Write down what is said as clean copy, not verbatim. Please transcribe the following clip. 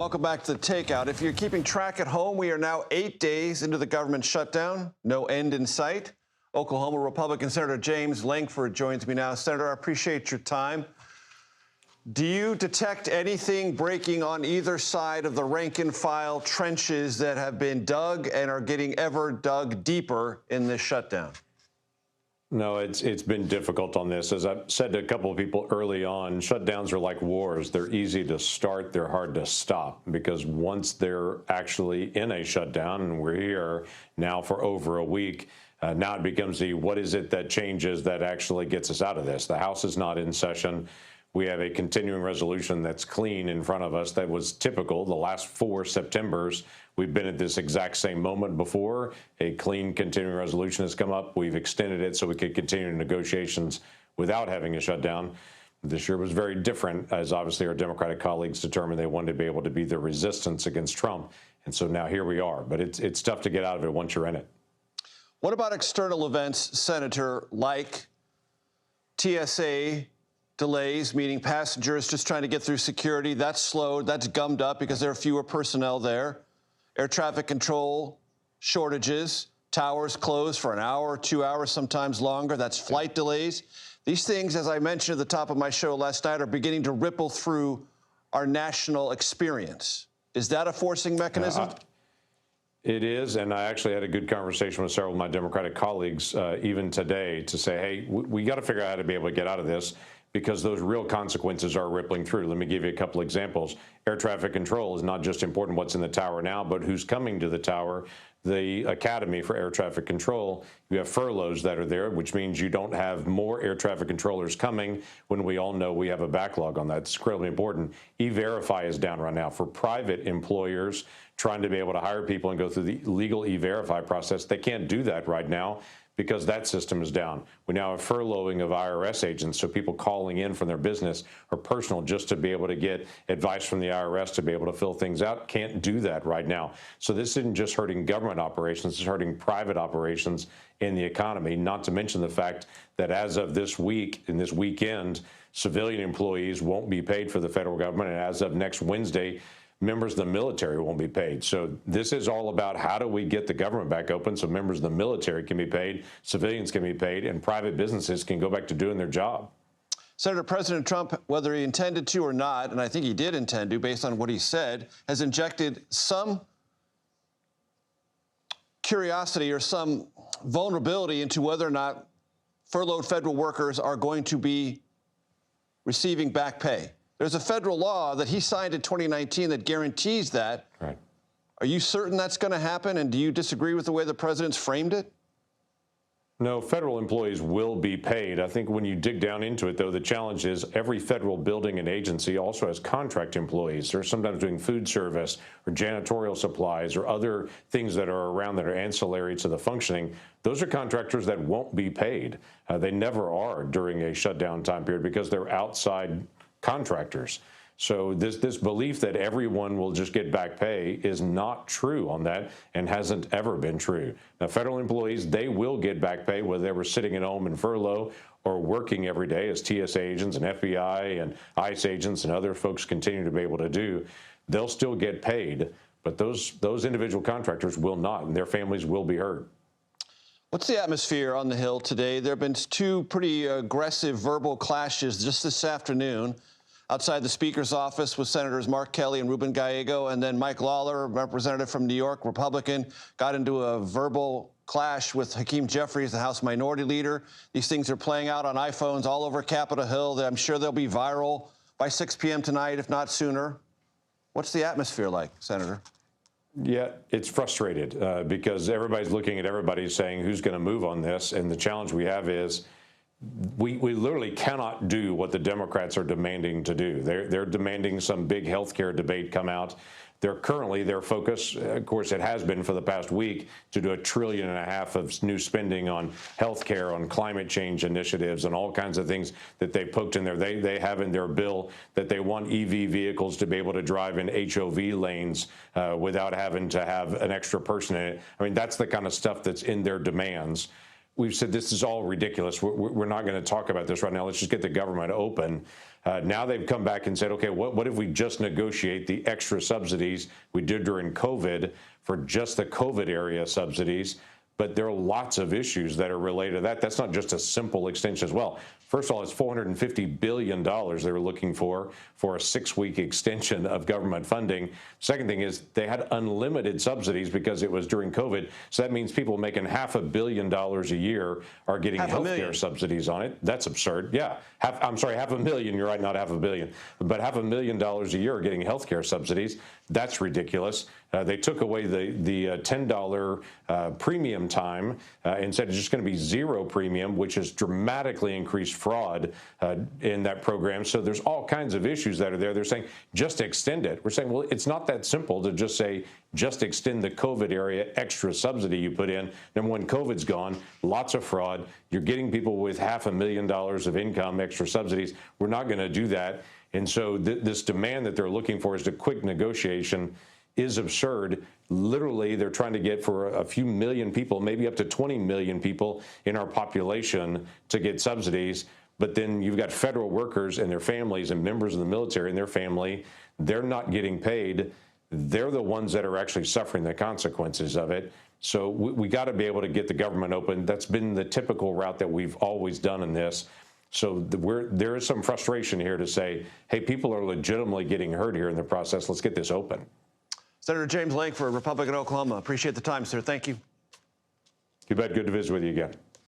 Welcome back to the Takeout. If you're keeping track at home, we are now 8 days into the government shutdown. No end in sight. Oklahoma Republican Senator James Lankford joins me now. Senator, I appreciate your time. Do you detect anything breaking on either side of the rank-and-file trenches that have been dug and are getting ever dug deeper in this shutdown? No, it's been difficult on this. As I've said to a couple of people early on, shutdowns are like wars. They're easy to start, they're hard to stop, because once they're actually in a shutdown, and we're here now for over a week, now it becomes the what is it that changes that actually gets us out of this. The House is not in session. We have a continuing resolution that's clean in front of us that was typical. The last 4 Septembers, we've been at this exact same moment before. A clean continuing resolution has come up. We've extended it so we could continue negotiations without having a shutdown. This year was very different, as obviously our Democratic colleagues determined they wanted to be able to be the resistance against Trump. And so now here we are. But it's tough to get out of it once you're in it. What about external events, Senator, like TSA delays, meaning passengers just trying to get through security? That's slowed, that's gummed up because there are fewer personnel there. Air traffic control shortages, towers closed for an hour, 2 hours, sometimes longer. That's flight delays. These things, as I mentioned at the top of my show last night, are beginning to ripple through our national experience. Is that a forcing mechanism? It is, and I actually had a good conversation with several of my Democratic colleagues even today to say, hey, we got to figure out how to be able to get out of this, because those real consequences are rippling through. Let me give you a couple examples. Air traffic control is not just important what's in the tower now, but who's coming to the tower. The Academy for Air Traffic Control, you have furloughs that are there, which means you don't have more air traffic controllers coming when we all know we have a backlog on that. It's incredibly important. E-Verify is down right now. For private employers trying to be able to hire people and go through the legal E-Verify process, they can't do that right now because that system is down. We now have furloughing of IRS agents, so people calling in from their business or personal just to be able to get advice from the IRS to be able to fill things out, can't do that right now. So this isn't just hurting government operations, it's hurting private operations in the economy, not to mention the fact that as of this week and this weekend, civilian employees won't be paid for the federal government, and as of next Wednesday, members of the military won't be paid. So this is all about how do we get the government back open so members of the military can be paid, civilians can be paid, and private businesses can go back to doing their job. Senator, President Trump, whether he intended to or not, and I think he did intend to based on what he said, has injected some curiosity or some vulnerability into whether or not furloughed federal workers are going to be receiving back pay. There's a federal law that he signed in 2019 that guarantees that. Right. Are you certain that's going to happen, and do you disagree with the way the president's framed it? No, federal employees will be paid. I think when you dig down into it, though, the challenge is every federal building and agency also has contract employees. They're sometimes doing food service or janitorial supplies or other things that are around that are ancillary to the functioning. Those are contractors that won't be paid. They never are during a shutdown time period because they're outside contractors. So this belief that everyone will just get back pay is not true on that and hasn't ever been true. Now, federal employees, they will get back pay whether they were sitting at home in furlough or working every day as TSA agents and FBI and ICE agents and other folks continue to be able to do. They'll still get paid, but those individual contractors will not, and their families will be hurt. What's the atmosphere on the Hill today? There have been 2 pretty aggressive verbal clashes just this afternoon outside the Speaker's office with Senators Mark Kelly and Ruben Gallego, and then Mike Lawler, representative from New York, Republican, got into a verbal clash with Hakeem Jeffries, the House Minority Leader. These things are playing out on iPhones all over Capitol Hill. I'm sure they'll be viral by 6 p.m. tonight, if not sooner. What's the atmosphere like, Senator? Yeah, it's frustrated because everybody's looking at everybody saying who's going to move on this, and the challenge we have is we literally cannot do what the Democrats are demanding to do. They're demanding some big health care debate come out. They're currently, their focus, of course, it has been for the past week, to do $1.5 trillion of new spending on health care, on climate change initiatives, and all kinds of things that they poked in there. They have in their bill that they want EV vehicles to be able to drive in HOV lanes without having to have an extra person in it. I mean, that's the kind of stuff that's in their demands. We've said this is all ridiculous. We're not going to talk about this right now. Let's just get the government open. Now they've come back and said, okay, what if we just negotiate the extra subsidies we did during COVID for just the COVID area subsidies? But there are lots of issues that are related to that. That's not just a simple extension as well. First of all, it's $450 billion they were looking for a 6-week extension of government funding. Second thing is they had unlimited subsidies because it was during COVID. So that means people making $500 million a year are getting health care subsidies on it. That's absurd. Yeah. I'm sorry, $500,000. You're right, not $500 million. But $500,000 a year are getting health care subsidies. That's ridiculous. They took away the $10 premium time and said it's just going to be zero premium, which has dramatically increased fraud in that program. So there's all kinds of issues that are there. They're saying just extend it. We're saying, well, it's not that simple to just say just extend the COVID area extra subsidy you put in. Then when COVID's gone, lots of fraud. You're getting people with $500,000 of income, extra subsidies. We're not going to do that. And so this demand that they're looking for is a quick negotiation is absurd. Literally, they're trying to get for a few million people, maybe up to 20 million people in our population to get subsidies. But then you've got federal workers and their families and members of the military and their family. They're not getting paid. They're the ones that are actually suffering the consequences of it. So we got to be able to get the government open. That's been the typical route that we've always done in this. So there is some frustration here to say, hey, people are legitimately getting hurt here in the process. Let's get this open. Senator James Lankford, Republican, Oklahoma. Appreciate the time, sir. Thank you. You bet. Good to visit with you again.